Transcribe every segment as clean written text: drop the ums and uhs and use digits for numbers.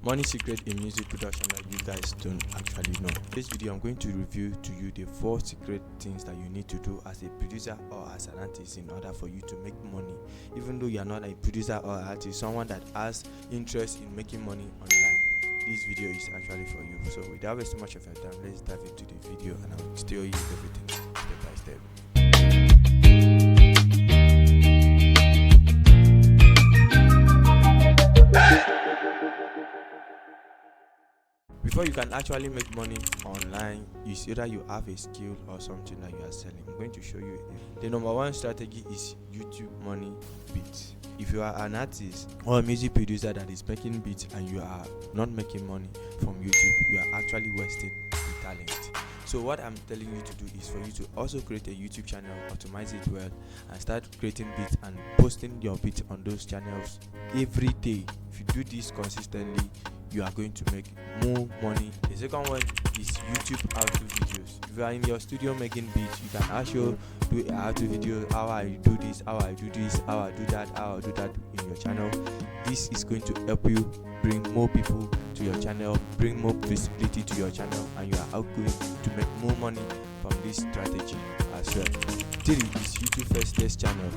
Money secret in music production that you guys don't actually know. This video I'm going to review to you the 4 secret things that you need to do as a producer or as an artist in order for you to make money. Even though you are not a producer or artist, someone that has interest in making money online, this video is actually for you. So without wasting much of your time, let's dive into the video and I'll tell you everything step by step. Before you can actually make money online, it's either you have a skill or something that you are selling. I'm going to show you. The number 1 strategy is YouTube money beats. If you are an artist or a music producer that is making beats and you are not making money from YouTube, you are actually wasting the talent. So what I'm telling you to do is for you to also create a YouTube channel, optimize it well, and start creating beats and posting your beats on those channels every day. If you do this consistently, you are going to make more money. The second one is YouTube how-to videos. If you are in your studio making beats, you can also do a how-to video, how I do this, how I do this, how I do that, how I do that in your channel. This is going to help you bring more people to your channel, bring more visibility to your channel, and you are out going to make more money from this strategy as well. 3 is YouTube faceless channel.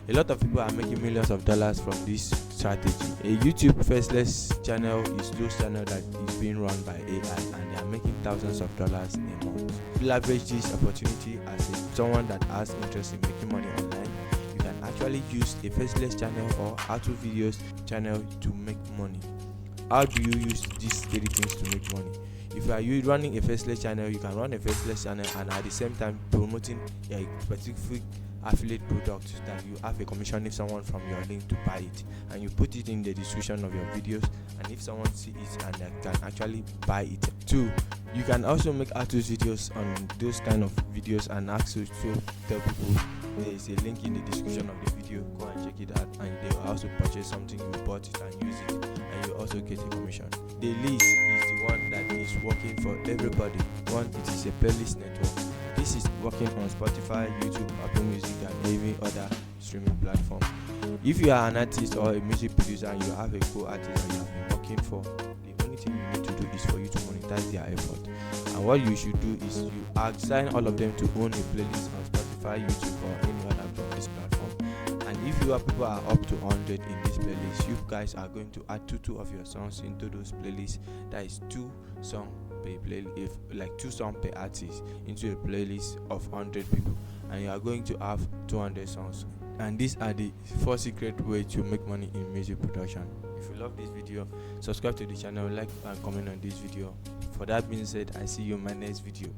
A lot of people are making millions of dollars from this strategy. A YouTube faceless channel is those channel that is being run by AI and they are making thousands of dollars a month. Leverage this opportunity as someone that has interest in making money online. You can actually use a faceless channel or how-to videos channel to make money. How do you use these 3 things to make money? If you are running a faceless channel, you can run a faceless channel and at the same time promoting a specific affiliate product that you have a commission if someone from your link to buy it, and you put it in the description of your videos, and if someone sees it and they can actually buy it. 2, you can also make how-to videos on those kind of videos and actually tell people there is a link in the description of the video, go and check it out, and they will also purchase something, you bought it and use it, and you also get a commission. The list is the one that is working for everybody. One, it is a playlist network. This is working on Spotify, YouTube, Apple Music, and even other streaming platforms. If you are an artist or a music producer and you have a co-artist and you have been working for, the only thing you need to do is for you to monetize their effort. And what you should do is you assign all of them to own a playlist on Spotify, YouTube, or any other broadcast platform. And if your people are up to 100 in this playlist, you guys are going to add two of your songs into those playlists. That is 2 songs per playlist, like 2 songs per artist into a playlist of 100 people, and you are going to have 200 songs. And these are the 4 secret ways to make money in music production. If you love this video, subscribe to the channel, like and comment on this video. For that being said, I see you in my next video.